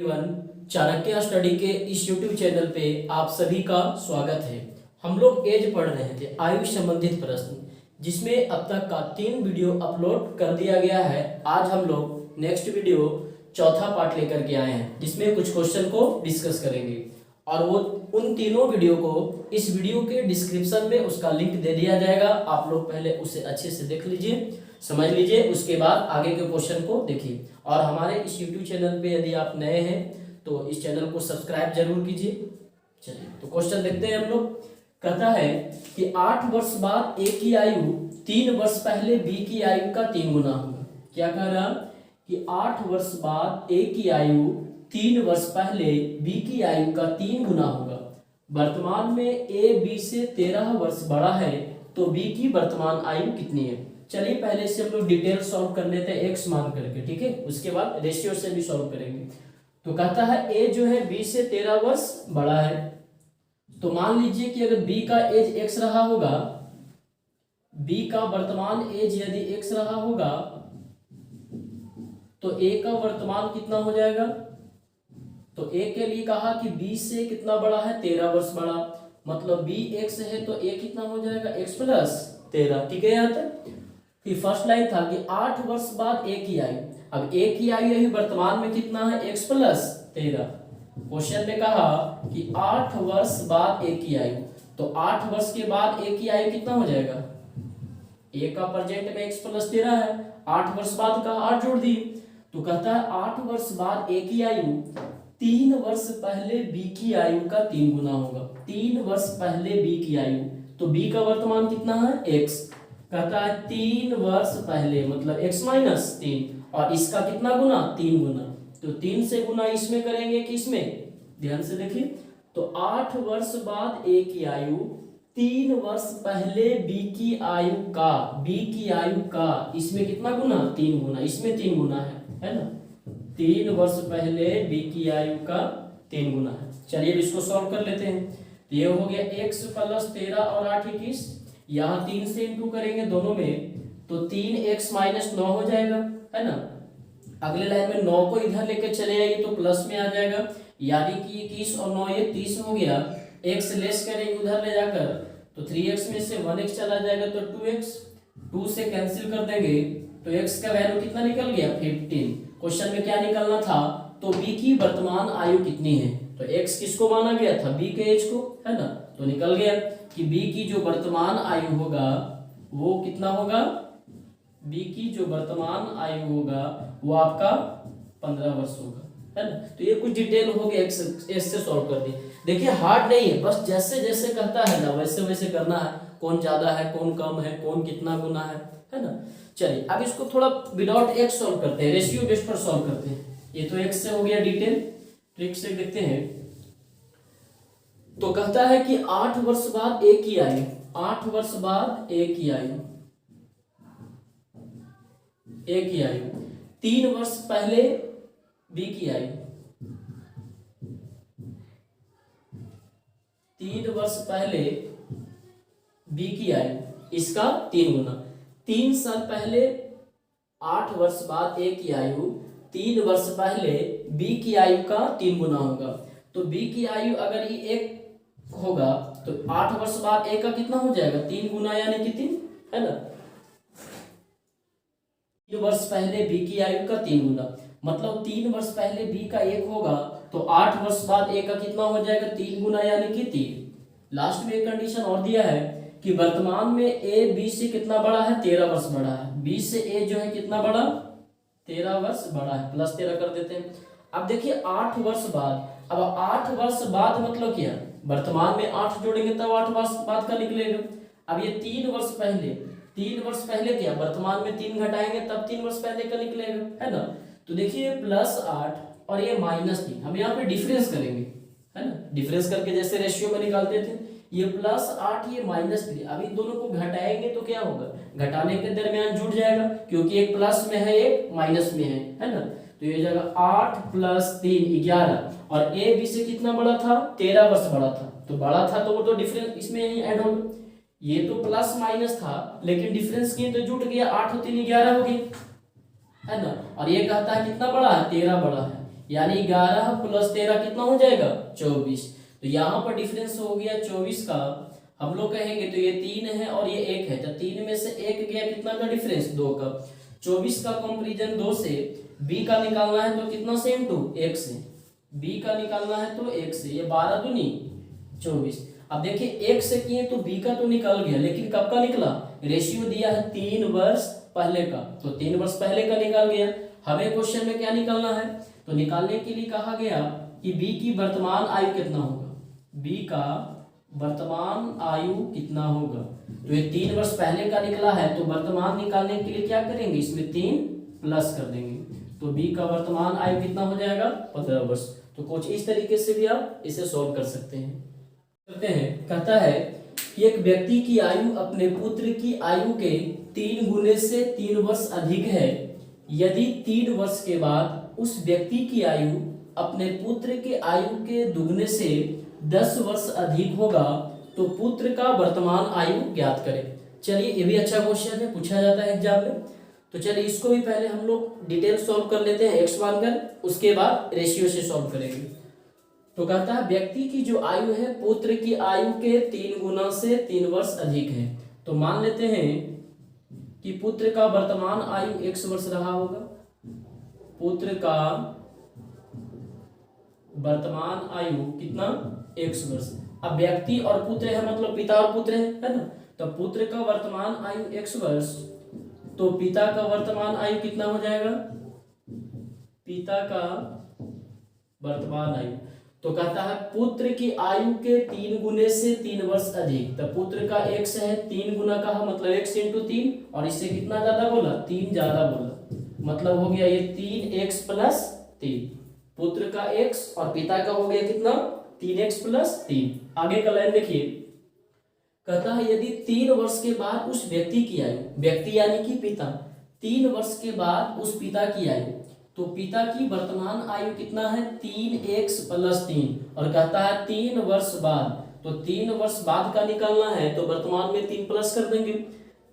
एवं चाणक्य स्टडी के इस YouTube चैनल पे आप सभी का स्वागत है। हम लोग एज पढ़ रहे थे आयु संबंधित प्रश्न, जिसमें अब तक का 3 वीडियो अपलोड कर दिया गया है। आज हम लोग नेक्स्ट वीडियो चौथा पार्ट लेकर के आए हैं, जिसमें कुछ क्वेश्चन को डिस्कस करेंगे और वो उन तीनों वीडियो को इस वीडियो के डिस्क्रिप्शन में उसका लिंक दे दिया जाएगा। आप लोग पहले उसे अच्छे से देख लीजिए, समझ लीजिए, उसके बाद आगे के क्वेश्चन को देखिए। और हमारे इस YouTube चैनल पे यदि आप नए हैं तो इस चैनल को सब्सक्राइब जरूर कीजिए। चलिए तो क्वेश्चन देखते हैं हम लोग। कहता है कि 8 वर्ष बाद A की आयु 3 वर्ष पहले B की आयु का 3 गुना होगा। क्या कह रहा कि 8 वर्ष बाद A की आयु 3 वर्ष पहले B की आयु का 3 गुना होगा। वर्तमान में A B से 13 वर्ष बड़ा है तो B की वर्तमान आयु कितनी है। चलिए पहले से हम लोग डिटेल सॉल्व कर लेते हैं एक्स मान करके, ठीक है। उसके बाद रेशियो से भी सॉल्व करेंगे। तो कहता है A जो है B से 13 वर्ष बड़ा है, तो मान लीजिए कि अगर B का एज x रहा होगा, B का वर्तमान एज यदि x रहा होगा तो A का वर्तमान कितना हो जाएगा। तो A के लिए कहा कि B से कितना बड़ा है, 13 वर्ष बड़ा, मतलब B x है तो A कितना हो जाएगा, x प्लस 13, ठीक है। यहाँ तक फिर फर्स्ट लाइन था कि 8 वर्ष बाद A की आयु, अब A की आयु यही वर्तमान में कितना है, x प्लस 13। क्वेश्चन में कहा कि 8 वर्ष बाद A की आयु, तो 8 वर्ष के बाद A की आयु कितना हो जाएगा, A का प्रेजेंट में x प्लस 13 है, 8 वर्ष बाद का 8 जोड़ दी, तो कहता है 8 वर्ष बाद A की आयु 3 वर्ष पहले B की आयु का 3 गुना होगा। 3 वर्ष पहले B की आयु, तो B का वर्तमान कितना है, x, कहता है 3 वर्ष पहले मतलब x माइनस 3, और इसका कितना गुना, 3 गुना, तो 3 से गुना इसमें करेंगे कि इसमें, ध्यान से देखिए। तो 8 वर्ष बाद A की आयु 3 वर्ष पहले B की आयु का इसमें कितना गुना, 3 गुना, इसमें 3 गुना है ना। 3 वर्ष पहले B की आयु का 3 गुना है। चलिए इसको सॉल्व कर लेते हैं। तो ये हो गया x प्लस 13 और 8 21, यहाँ 3 से इंटू करेंगे दोनों में तो 3x माइनस 9 हो जाएगा, है ना। अगले लाइन में 9 को इधर लेके चले आइए तो प्लस में आ जाएगा, यानी कि 21 और 9 ये 30 हो गया। x लेस करेंगे उधर ले जाकर तो 3x में से 1x चला जाएगा तो 2x, 2 से कैंसिल कर देंगे तो x का वैल्यू कितना निकल गया, 15। क्वेश्चन में क्या निकलना था, तो B की वर्तमान आयु कितनी है, तो x किसको माना गया था, B के एज को, है ना। तो निकल गया कि B की जो वर्तमान आयु होगा वो कितना होगा, B की जो वर्तमान आयु होगा वो आपका 15 वर्ष होगा, है ना। तो ये कुछ डिटेल हो गया, एक्स से सॉल्व कर दी। देखिए हार्ड नहीं है, बस जैसे जैसे कहता है ना वैसे वैसे करना है, कौन ज्यादा है कौन कम है कौन कितना गुना है ना। चलिए अब इसको थोड़ा विदाउट एक्स सॉल्व करते हैं, रेशियो बेस पर सॉल्व करते हैं। ये तो एक्स से हो गया डिटेल, ट्रिक से देखते हैं। तो कहता है कि 8 वर्ष बाद A की आयु, 8 वर्ष बाद A की आयु 3 वर्ष पहले B की आयु, 3 वर्ष पहले B की आयु, इसका 3 गुना। 3 साल पहले 8 वर्ष बाद A की आयु 3 वर्ष पहले B की आयु का 3 गुना होगा। तो B की आयु अगर ये 1 होगा तो 8 वर्ष बाद A का कितना हो जाएगा, 3 गुना यानी कि 3, है ना। 3 वर्ष पहले B की आयु का 3 गुना, मतलब 3 वर्ष पहले B का 1 होगा तो 8 वर्ष बाद A का कितना हो जाएगा, 3 गुना यानी कि 3। लास्ट में एक कंडीशन और दिया है कि वर्तमान में A B से कितना बड़ा है, 13 वर्ष बड़ा है। B से A जो है कितना बड़ा, 13 वर्ष बड़ा है, प्लस 13 कर देते हैं। अब देखिए 8 वर्ष बाद, अब 8 वर्ष बाद मतलब क्या, वर्तमान में 8 जोड़ेंगे तब 8 वर्ष बाद का निकलेगा। अब ये 3 वर्ष पहले क्या, वर्तमान में 3 घटाएंगे तब 3 वर्ष पहले का निकलेगा, है ना। तो देखिए प्लस 8 और ये माइनस 3, हम यहाँ पे डिफरेंस करेंगे, है ना। डिफरेंस करके जैसे रेशियो में निकालते थे, ये प्लस 8 ये माइनस 3, अब इन दोनों को घटाएंगे तो क्या होगा, घटाने के दरमियान जुड़ जाएगा, क्योंकि एक प्लस में है एक माइनस में है ना। तो ये हो जाएगा 8 प्लस 3 11, और ए बी से कितना बड़ा था, 13 वर्ष बड़ा था, तो बड़ा था तो वो तो डिफरेंस इसमें ही ऐड होगा। ये तो प्लस माइनस था लेकिन डिफरेंस किए तो जुट गया, 8 और 3 11 हो गई, है ना। और ये कहता है कितना बड़ा है, 13 बड़ा है, यानी 11 प्लस 13 कितना हो जाएगा 24। तो यहाँ पर डिफरेंस हो गया 24 का, हम लोग कहेंगे तो ये 3 है और ये 1 है, तो 3 में से 1 गया, कितना का डिफरेंस 2 का। 24 का कंपेरिजन 2 से, b का निकालना है तो कितना से इनटू 1 से, b का निकालना है तो 1 से, ये 12 दूनी 24। अब देखिए 1 से किए तो b का तो निकल गया, लेकिन कब का निकला, रेशियो दिया है 3 वर्ष पहले का, तो 3 वर्ष पहले का निकल गया। हमें क्वेश्चन में क्या निकालना है, तो निकालने के लिए कहा गया कि b की वर्तमान आयु कितना होगा, b का वर्तमान आयु कितना होगा। तो ये 3 वर्ष पहले का निकला है, तो वर्तमान निकालने के लिए क्या करेंगे, इसमें 3 प्लस कर देंगे, तो b का वर्तमान आयु कितना हो जाएगा 15 वर्ष। तो कुछ इस तरीके से भी आप इसे सॉल्व कर सकते हैं। करते हैं, कहता है कि एक व्यक्ति की आयु अपने पुत्र की आयु के 3 गुने से 3 वर्ष अधिक है, यदि 3 वर्ष के बाद उस व्यक्ति की आयु अपने पुत्र के आयु के दुगने से 10 वर्ष अधिक होगा, तो पुत्र का वर्तमान आयु ज्ञात करें। चलिए ये भी अच्छा क्वेश्चन है, पूछा जाता है एग्जाम में, तो चलिए इसको भी पहले हम लोग डिटेल सॉल्व कर लेते हैं एक्स मानकर, उसके बाद रेशियो से सॉल्व करेंगे। तो कहता है व्यक्ति की जो आयु है पुत्र की आयु के 3 गुना से 3 वर्ष अधिक है, तो मान लेते हैं कि पुत्र का वर्तमान आयु 1 वर्ष रहा होगा, पुत्र का वर्तमान आयु कितना 1 वर्ष। अब व्यक्ति और पुत्र है, मतलब पिता और पुत्र है ना, तो पुत्र का वर्तमान आयु 1 वर्ष, तो पिता का वर्तमान आयु कितना हो जाएगा, पिता का वर्तमान आयु, तो कहता है पुत्र की आयु के 3 गुने से 3 वर्ष अधिक, तो पुत्र का x है, 3 गुना कहा मतलब x इंटू 3, और इससे कितना ज्यादा बोला 3 ज्यादा बोला, मतलब हो गया ये 3x प्लस 3, पुत्र का x और पिता का हो गया कितना 3x प्लस 3। आगे का लाइन देखिए, कहता है यदि 3 वर्ष के बाद उस व्यक्ति की आयु, व्यक्ति यानी कि पिता, 3 वर्ष के बाद उस पिता की आयु, तो पिता की वर्तमान आयु कितना है 3x प्लस 3, और कहता है 3 वर्ष बाद, तो 3 वर्ष बाद का निकालना है तो वर्तमान में 3 प्लस कर देंगे।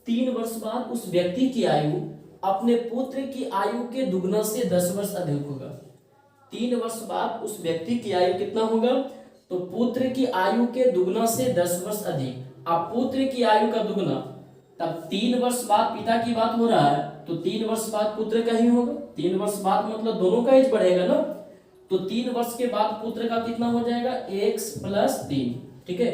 3 वर्ष बाद उस व्यक्ति की आयु अपने पुत्र की आयु के दुगना से 10 वर्ष अधिक होगा। 3 वर्ष बाद उस व्यक्ति की आयु कितना होगा, तो पुत्र की आयु के दुगना से 10 वर्ष अधिक। अब पुत्र की आयु का दुगना, तब 3 वर्ष बाद पिता की बात हो रहा है, तो 3 वर्ष बाद पुत्र का ही होगा, 3 वर्ष बाद मतलब दोनों का एज बढ़ेगा ना, तो 3 वर्ष के बाद पुत्र का कितना हो जाएगा x प्लस 3, ठीक है।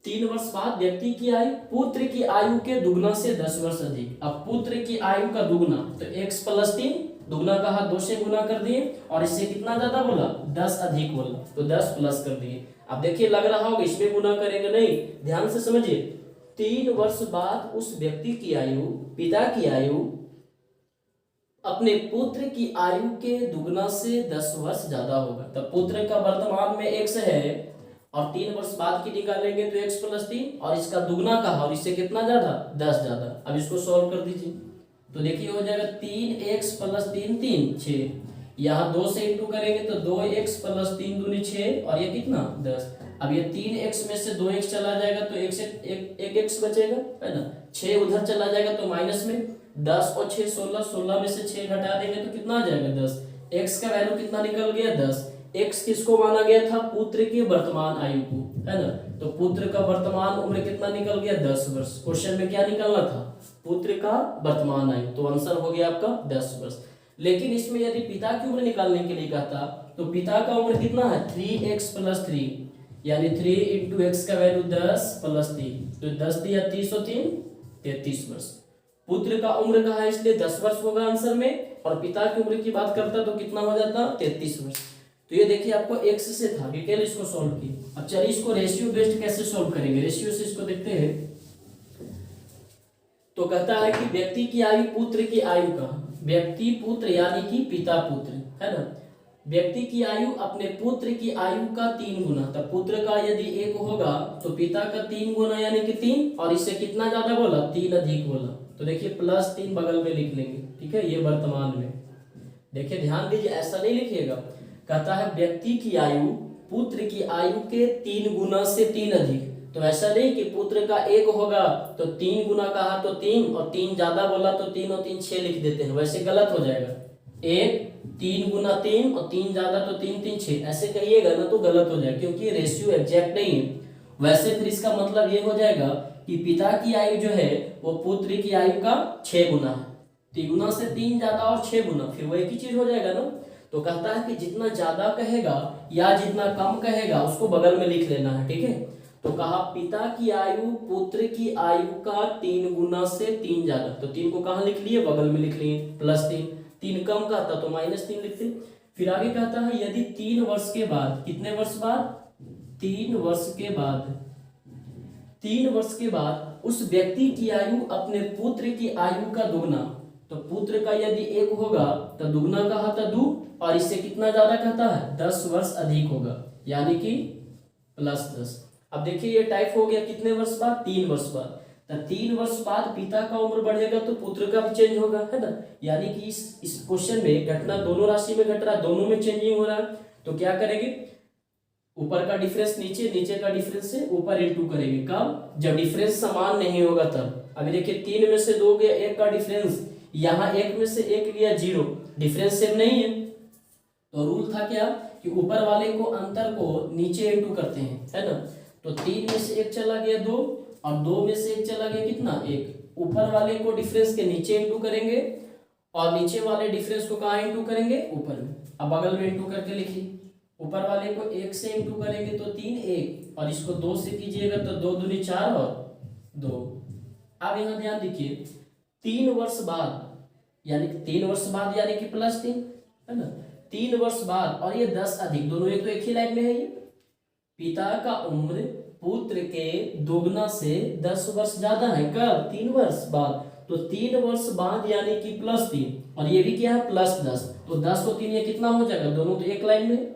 3 वर्ष बाद व्यक्ति की आयु पुत्र की आयु के दुगना से 10 वर्ष अधिक। अब पुत्र की आयु का दुगना, तो x प्लस 3, दुगना कहा 2 से गुना कर दिए, और इससे कितना ज्यादा बोला 10 अधिक बोला, तो 10 प्लस कर दिए। अब देखिए लग रहा होगा इसमें गुना करेंगे, नहीं, ध्यान से समझिए। 3 वर्ष बाद उस व्यक्ति की आयु, पिता की आयु अपने पुत्र की आयु के दुगना से 10 वर्ष ज्यादा होगा, तब पुत्र का वर्तमान में x है और 3 वर्ष बाद की निकालेंगे तो x प्लस 3, और इसका दुगना कहा और इससे कितना ज्यादा 10 ज्यादा। अब इसको सॉल्व कर दीजिए, तो देखिए हो जाएगा 3x प्लस 3 3 6, यहाँ 2 से इंटू करेंगे तो 2x प्लस 3 दूनी 6, और ये कितना 10। अब ये 3x में से 2x चला जाएगा तो एक x बचेगा, है ना, 6 उधर चला जाएगा तो माइनस में, 10 और 6 16, 16 में से 6 घटा देंगे तो कितना आ जाएगा 10। x का वैल्यू कितना निकल गया 10। x किसको माना गया था, पुत्र की वर्तमान आयु को, है ना, तो पुत्र का वर्तमान उम्र कितना निकल गया 10 वर्ष। क्वेश्चन में क्या निकलना था, पुत्र का वर्तमान आयु, तो आंसर हो गया आपका 10 वर्ष। लेकिन इसमें यदि पिता की उम्र निकालने के लिए कहता, तो पिता का उम्र कितना है 3x प्लस 3, यानी 3 इंटू एक्स का वैल्यू 10 प्लस 3, तो 10 दिया 30 और 3 33 वर्ष। पुत्र का उम्र कहा है इसलिए 10 वर्ष होगा आंसर में, और पिता की उम्र की बात करता तो कितना हो जाता 33 वर्ष। तो ये देखिए आपको x से था, डिटेल इसको सॉल्व किए। अब चलिए इसको रेशियो बेस्ड कैसे सॉल्व करेंगे, रेशियो से इसको देखते हैं। तो कहता है कि व्यक्ति की आयु पुत्र की आयु का, व्यक्ति पुत्र यानी कि पिता पुत्र, है ना, व्यक्ति की आयु अपने पुत्र की आयु का 3 गुना, तब पुत्र का यदि 1 होगा तो पिता का 3 गुना यानी कि 3, और इससे कितना ज्यादा बोला 3 अधिक बोला, तो देखिए प्लस 3 बगल में लिख लेंगे, ठीक है, ये वर्तमान में। देखिए ध्यान दीजिए, ऐसा नहीं लिखिएगा, कहता है व्यक्ति की आयु पुत्र की आयु के 3 गुना से 3 अधिक, तो ऐसा नहीं कि पुत्र का 1 होगा तो 3 गुना कहा तो 3, और 3 ज्यादा बोला तो 3 और 3 6 लिख देते हैं, वैसे गलत हो जाएगा। एक, 3 गुना 3 और 3 ज्यादा तो 3 3 6, ऐसे करिएगा ना तो गलत हो जाए क्योंकि रेशियो एग्जैक्ट नहीं है। वैसे फिर इसका मतलब ये हो जाएगा कि पिता की आयु जो है वो पुत्र की आयु का 6 गुना है। 3 गुना से 3 ज्यादा और 6 गुना, फिर वो एक ही चीज हो जाएगा ना। तो कहता है कि जितना ज्यादा कहेगा या जितना कम कहेगा उसको बगल में लिख लेना है, ठीक है। तो कहा पिता की आयु पुत्र की आयु का 3 गुना से 3 ज्यादा, तो 3 को कहाँ लिख लिए, बगल में लिख लिए, +3। 3 कम कहता तो -3 लिखते। फिर आगे कहता है यदि 3 वर्ष के बाद, कितने वर्ष बाद, 3 वर्ष के बाद, 3 वर्ष के बाद उस व्यक्ति की आयु अपने पुत्र की आयु का दुगना, तो पुत्र का यदि 1 होगा तो दुगना कहा था 2, और इससे कितना ज्यादा कहता है, 10 वर्ष अधिक होगा, यानी कि +10। अब देखिए ये टाइप हो गया कितने वर्ष बाद, 3 वर्ष बाद। तो 3 वर्ष बाद पिता का उम्र बढ़ेगा तो पुत्र का भी चेंज होगा, है ना। यानी कि इस क्वेश्चन में घटना दोनों राशि में घट रहा है, दोनों में चेंजिंग हो रहा है। तो क्या करेंगे, ऊपर का डिफरेंस नीचे, नीचे का डिफरेंस से ऊपर इंटू करेंगे। कब, जब डिफरेंस समान नहीं होगा तब। अभी देखिए 3 में से 2 गया, 1 का डिफरेंस, यहाँ 1 में से 1 लिया 0, डिफरेंस सेम नहीं है। तो रूल था क्या कि ऊपर वाले को अंतर को नीचे इंटू करते हैं, है ना। तो 3 में से 1 चला गया 2, और 2 में से 1 चला गया कितना, 1। ऊपर वाले को डिफरेंस के नीचे इंटू करेंगे और नीचे वाले डिफरेंस को कहाँ इंटू करेंगे, ऊपर में। अब बगल में इंटू करके लिखिए, ऊपर वाले को 1 से इंटू करेंगे तो 3 1, और इसको 2 से कीजिएगा तो 2 दूनी 4 और 2। अब यहाँ ध्यान दीजिए 3 वर्ष बाद, यानी 3 वर्ष बाद यानी कि +3, है ना। 3 वर्ष बाद और ये 10 अधिक, दोनों एक तो एक ही लाइन में है। ये पिता का उम्र पुत्र के दोगुना से 10 वर्ष ज्यादा है, कब, 3 वर्ष बाद। तो 3 वर्ष बाद यानी कि +3, और ये भी क्या है, +10। तो 10 और 3 ये कितना हो जाएगा, दोनों तो एक लाइन में।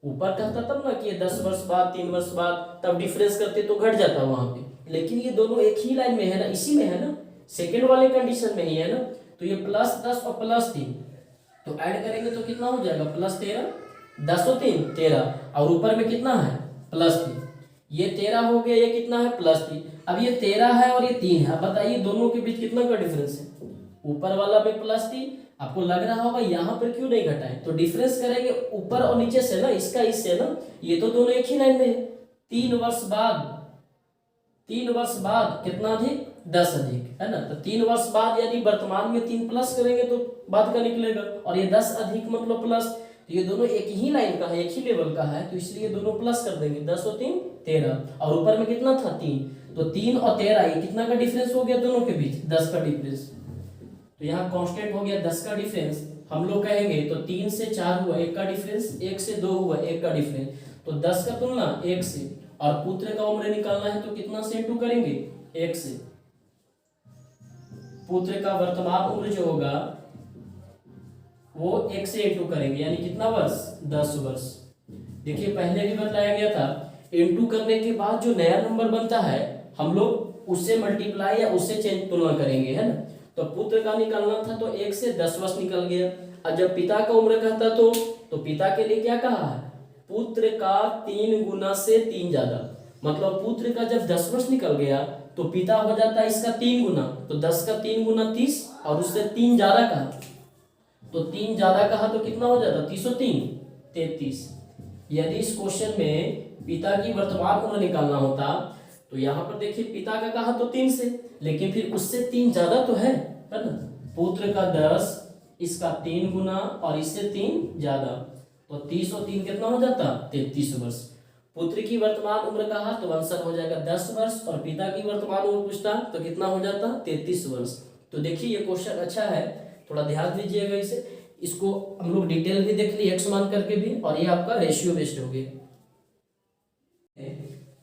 ऊपर कहता तब ना कि ये 10 वर्ष बाद, 3 वर्ष बाद, तब डिफरेंस करते तो घट जाता वहां पे, लेकिन ये दोनों एक ही लाइन में है ना, इसी में है ना, सेकेंड वाले कंडीशन में ही है ना। तो ये +10 और +3 तो ऐड करेंगे तो कितना हो जाएगा, +13, 10 और 3 13, और ऊपर में कितना है, +3। ये 13 हो गया, ये कितना है, +3। अब ये 13 है और ये 3 है। अब बताइए दोनों के बीच कितना का डिफरेंस है, ऊपर वाला में +3। आपको लग रहा होगा यहाँ पर क्यों नहीं घटाए, तो डिफरेंस करेंगे ऊपर और नीचे से ना, इसका इससे ना, ये तो दोनों एक ही लाइन में है। 3 वर्ष बाद, 3 वर्ष बाद कितना अधिक, 10 अधिक, है ना। तो 3 वर्ष बाद यानी वर्तमान में 3 प्लस करेंगे तो बाद का निकलेगा, और ये 10 अधिक मतलब प्लस। तो ये दोनों एक ही लाइन का है, एक ही लेवल का है, तो इसलिए दोनों प्लस कर देंगे। 10 और 3 13, और ऊपर में कितना था, 3। तो 3 और 13 ये कितना का डिफरेंस हो गया दोनों के बीच, 10 का डिफरेंस। तो यहाँ कांस्टेंट हो गया 10 का डिफरेंस। हम लोग कहेंगे तो 3 से 4 हुआ 1 का डिफरेंस, 1 से 2 हुआ 1 का डिफरेंस। तो 10 का तुलना 1 से, और पुत्र का उम्र निकालना है तो कितना से इंटू करेंगे, 1 से। पुत्र का वर्तमान उम्र जो होगा वो 1 से इंटू करेंगे, यानी कितना वर्ष, 10 वर्ष। देखिए पहले भी बताया गया था, इंटू करने के बाद जो नया नंबर बनता है हम लोग उससे मल्टीप्लाई या उससे चेंज तुलना करेंगे, है ना। तो पुत्र का निकालना था तो 1 से 10 वर्ष निकल गया। और जब पिता का उम्र कहता तो पिता के लिए क्या कहा है, पुत्र का 3 गुना से 3 ज्यादा। मतलब पुत्र का जब 10 वर्ष निकल गया तो पिता हो जाता है इसका 3 गुना। तो 10 का 3 गुना 30, और उससे 3 ज्यादा कहा तो 3 ज्यादा कहा तो कितना हो जाता, 30 और 3 33। यदि इस क्वेश्चन में पिता की वर्तमान उम्र निकालना होता तो यहाँ पर देखिए पिता का कहा तो 3 से, लेकिन फिर उससे 3 ज्यादा तो है ना। पुत्र का 10, इसका 3 गुना और इससे 3 ज्यादा, तो 30 और 3 कितना हो जाता, 33 वर्ष। पुत्र की वर्तमान उम्र कहा तो आंसर हो जाएगा 10 वर्ष, और पिता की वर्तमान उम्र पूछता तो कितना हो जाता, 33 वर्ष। तो देखिए ये क्वेश्चन अच्छा है, थोड़ा ध्यान दीजिएगा इसे। इसको हम लोग डिटेल भी देख लिए, एक्स मान करके भी, और ये आपका रेशियो बेस्ड हो गया।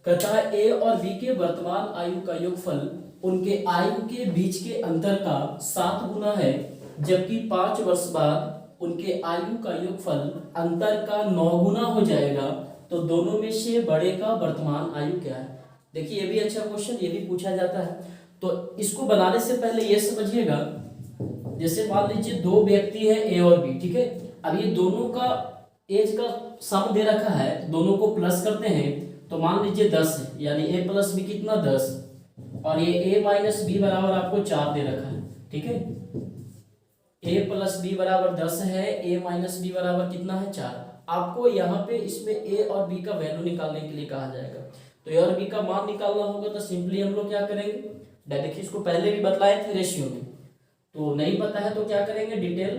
कहता है ए और बी के वर्तमान आयु का योगफल उनके आयु के बीच के अंतर का 7 गुना है, जबकि 5 वर्ष बाद उनके आयु का योगफल अंतर का 9 गुना हो जाएगा। तो दोनों में से बड़े का वर्तमान आयु क्या है। देखिए ये भी अच्छा क्वेश्चन, ये भी पूछा जाता है। तो इसको बनाने से पहले ये समझिएगा, जैसे मान लीजिए 2 व्यक्ति है ए और बी, ठीक है। अब ये दोनों का एज का सम दे रखा है, दोनों को प्लस करते हैं तो मान लीजिए 10 है, यानी a प्लस बी कितना 10, और ये a माइनस बी बराबर आपको 4 दे रखा है, ठीक है। a प्लस बी बराबर 10 है, a माइनस बी बराबर कितना है 4। आपको यहाँ पे इसमें a और b का वैल्यू निकालने के लिए कहा जाएगा। तो a और b का मान निकालना होगा तो सिंपली हम लोग क्या करेंगे, देखिए इसको पहले भी बतलाए थे रेशियो में, तो नहीं पता है तो क्या करेंगे डिटेल,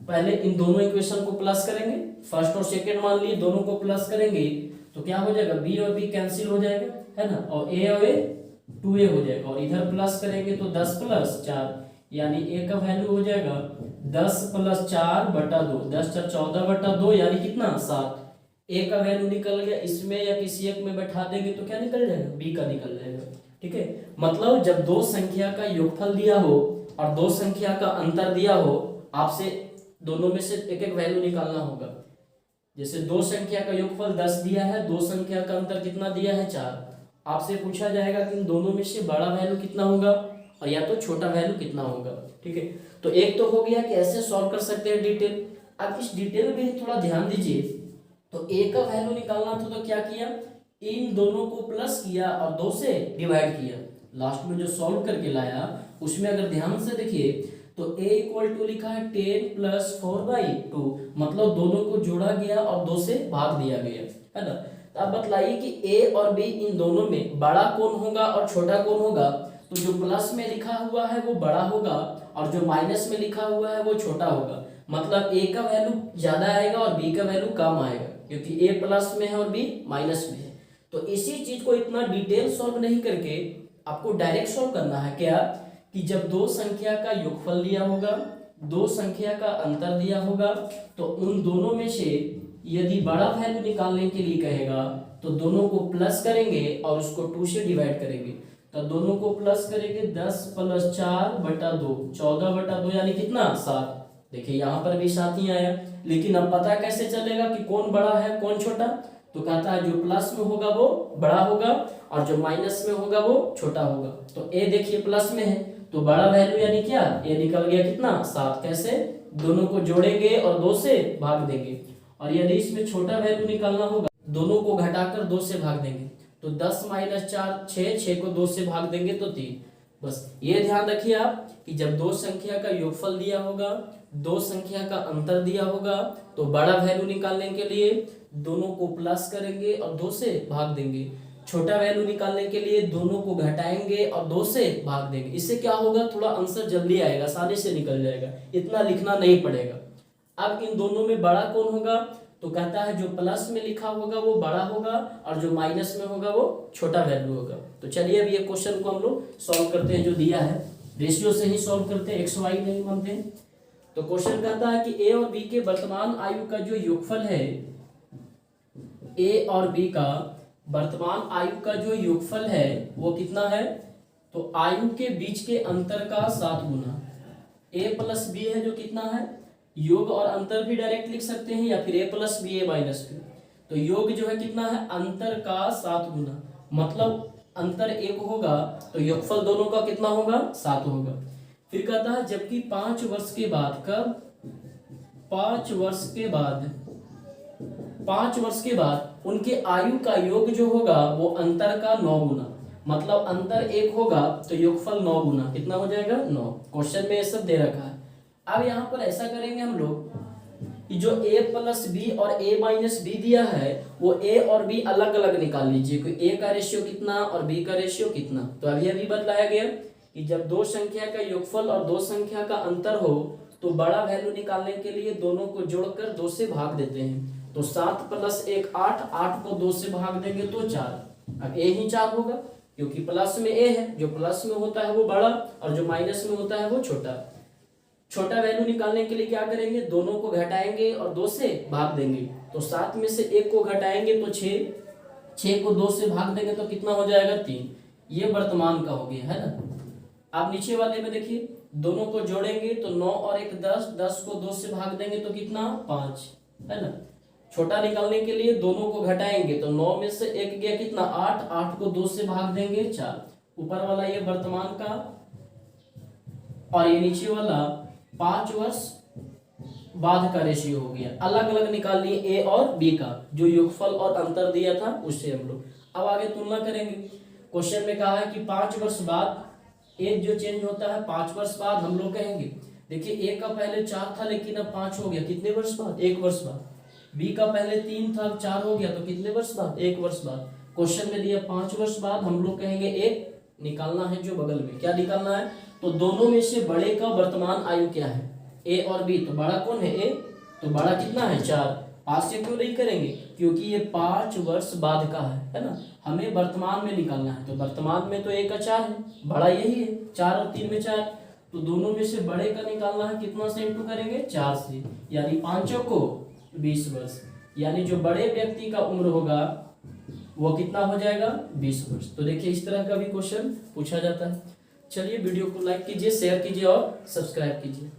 पहले इन दोनों इक्वेशन को प्लस करेंगे, फर्स्ट और सेकंड मान लिए दोनों को प्लस करेंगे तो क्या हो जाएगा, b और b कैंसिल हो जाएगा, है ना, और a और a 2a हो जाएगा, और इधर प्लस करेंगे तो 10 प्लस 4, यानी a का वैल्यू हो जाएगा 10 प्लस 4 बटा 2, 10 4 14 बटा 2 यानी कितना 7। a का वैल्यू निकल गया, इसमें या किसी एक में बैठा देंगे तो क्या निकल जाएगा, b का निकल जाएगा। ठीक है, मतलब जब दो संख्या का योगफल दिया हो और दो संख्या का अंतर दिया हो, आपसे दोनों में से एक एक वैल्यू निकालना होगा। जैसे दो संख्या का योगफल 10 दिया है, दो संख्या का अंतर कितना दिया है 4, आपसे पूछा जाएगा कि इन दोनों में से बड़ा वैल्यू कितना होगा और या तो छोटा वैल्यू कितना होगा। ठीक है, तो एक तो हो गया कि ऐसे सॉल्व कर सकते हैं डिटेल। अब इस डिटेल में थोड़ा ध्यान दीजिए, तो a का वैल्यू निकालना था तो क्या किया, इन दोनों को प्लस किया और 2 से डिवाइड किया, लास्ट में जो सॉल्व करके लाया उसमें अगर ध्यान से देखिए तो a इक्वल टू लिखा है 10 प्लस 4/2, मतलब दोनों को जोड़ा गया और 2 से भाग दिया गया, है ना। तो अब बतलाइए कि a और b इन दोनों में बड़ा कौन होगा और छोटा कौन होगा। तो जो प्लस में लिखा हुआ है वो बड़ा होगा और जो माइनस में लिखा हुआ है वो छोटा होगा, मतलब a का वैल्यू ज्यादा आएगा और b का वैल्यू कम आएगा, क्योंकि a प्लस में है और b माइनस में है। तो इसी चीज को इतना डिटेल सॉल्व नहीं करके आपको डायरेक्ट सॉल्व करना है क्या, कि जब दो संख्या का योगफल दिया होगा, दो संख्या का अंतर दिया होगा, तो उन दोनों में से यदि बड़ा वैल्यू निकालने के लिए कहेगा तो दोनों को प्लस करेंगे और उसको 2 से डिवाइड करेंगे। तो दोनों को प्लस करेंगे, 10 प्लस 4 बटा 2, 14 बटा 2 यानी कितना 7। देखिए यहाँ पर भी 7 ही आया, लेकिन अब पता कैसे चलेगा कि कौन बड़ा है कौन छोटा। तो कहता है जो प्लस में होगा वो बड़ा होगा और जो माइनस में होगा वो छोटा होगा। तो a देखिए प्लस में है तो बड़ा वैल्यू यानी क्या, a निकल गया कितना 7। कैसे, दोनों को जोड़ेंगे और 2 से भाग देंगे, और यदि इसमें छोटा वैल्यू निकालना होगा दोनों को घटाकर 2 से भाग देंगे, तो 10 माइनस 4 6, 6 को 2 से भाग देंगे तो 3। बस ये ध्यान रखिए आप कि जब दो संख्या का योगफल दिया होगा, दो संख्या का अंतर दिया होगा, तो बड़ा वैल्यू निकालने के लिए दोनों को प्लस करेंगे और 2 से भाग देंगे, छोटा वैल्यू निकालने के लिए दोनों को घटाएंगे और 2 से भाग देंगे। इससे क्या होगा, थोड़ा आंसर जल्दी आएगा, आसानी से निकल जाएगा, इतना लिखना नहीं पड़ेगा। अब इन दोनों में बड़ा कौन होगा, तो कहता है जो प्लस में लिखा होगा वो बड़ा होगा और जो माइनस में होगा वो छोटा वैल्यू होगा। तो चलिए अब ये क्वेश्चन को हम लोग सॉल्व करते हैं, जो दिया है रेशियो से ही सॉल्व करते हैं, एक्स वाई नहीं मानते हैं। तो क्वेश्चन कहता है कि ए और बी के वर्तमान आयु का जो योगफल है, ए और बी का वर्तमान आयु का जो योगफल है वो कितना है, तो आयु के बीच के अंतर का 7 गुना। ए प्लस बी है जो कितना है, योग और अंतर भी डायरेक्ट लिख सकते हैं या फिर a plus B A minus B. तो योग जो है कितना है, अंतर का 7 गुना, मतलब अंतर 1 होगा तो योगफल दोनों का कितना होगा 7 होगा। फिर कहता है जबकि 5 वर्ष के बाद, कब 5 वर्ष के बाद, 5 वर्ष के बाद उनके आयु का योग जो होगा वो अंतर का 9 गुना, मतलब अंतर 1 होगा तो योगफल 9 गुना, कितना हो जाएगा 9। क्वेश्चन में ये सब दे रखा है। अब यहाँ पर ऐसा करेंगे हम लोग कि जो a प्लस बी और a माइनस बी दिया है वो a और b अलग अलग निकाल लीजिए, कोई a का रेशियो कितना और b का रेशियो कितना। तो अभी अभी बतलाया गया कि जब दो संख्या का योगफल और दो संख्या का अंतर हो तो बड़ा वैल्यू निकालने के लिए दोनों को जोड़कर 2 से भाग देते हैं। तो 7 प्लस 1 8, 8 को 2 से भाग देंगे तो 4। अब a ही 4 होगा क्योंकि प्लस में a है, जो प्लस में होता है वो बड़ा और जो माइनस में होता है वो छोटा। छोटा वैल्यू निकालने के लिए क्या करेंगे, दोनों को घटाएंगे और 2 से भाग देंगे। तो 7 में से 1 को घटाएंगे तो 6, 6 को 2 से भाग देंगे तो कितना हो जाएगा 3। ये वर्तमान का हो गया, है ना। आप नीचे वाले में देखिए, दोनों को जोड़ेंगे तो 9 और 1 10, 10 को 2 से भाग देंगे तो कितना 5, है ना। छोटा निकालने के लिए दोनों को घटाएंगे तो 9 में से 1 गया कितना 8, 8 को 2 से भाग देंगे 4। ऊपर वाला ये वर्तमान का और ये नीचे वाला 5 वर्ष बाद का रेशियो हो गया। अलग अलग निकाल लिए a और b का, जो योगफल और अंतर दिया था उससे हम लोग अब आगे तुलना करेंगे। क्वेश्चन में कहा है कि 5 वर्ष बाद एज जो चेंज होता है 5 वर्ष बाद हम लोग कहेंगे देखिए ए का पहले 4 था लेकिन अब 5 हो गया, कितने वर्ष बाद? 1 वर्ष बाद। बी का पहले 3 था, 4 हो गया, तो कितने वर्ष बाद? 1 वर्ष बाद। क्वेश्चन में दिया 5 वर्ष बाद, हम लोग कहेंगे एक निकालना है जो बगल में। क्या निकालना है? तो दोनों में से बड़े का वर्तमान आयु क्या है? ए और बी। तो बड़ा कौन है? ए। तो बड़ा कितना है? 4। 5 से क्यों नहीं करेंगे? क्योंकि ये 5 वर्ष बाद का है ना। हमें वर्तमान में निकालना है, तो वर्तमान में तो ए का 4 है, बड़ा यही है, 4 और 3 में 4। तो दोनों में से बड़े का निकालना है, कितना से इंटू करेंगे? 4 से, यानी 5 को 20 वर्ष। यानी जो बड़े व्यक्ति का उम्र होगा वो कितना हो जाएगा? 20 वर्ष। तो देखिए इस तरह का भी क्वेश्चन पूछा जाता है। चलिए वीडियो को लाइक कीजिए, शेयर कीजिए और सब्सक्राइब कीजिए।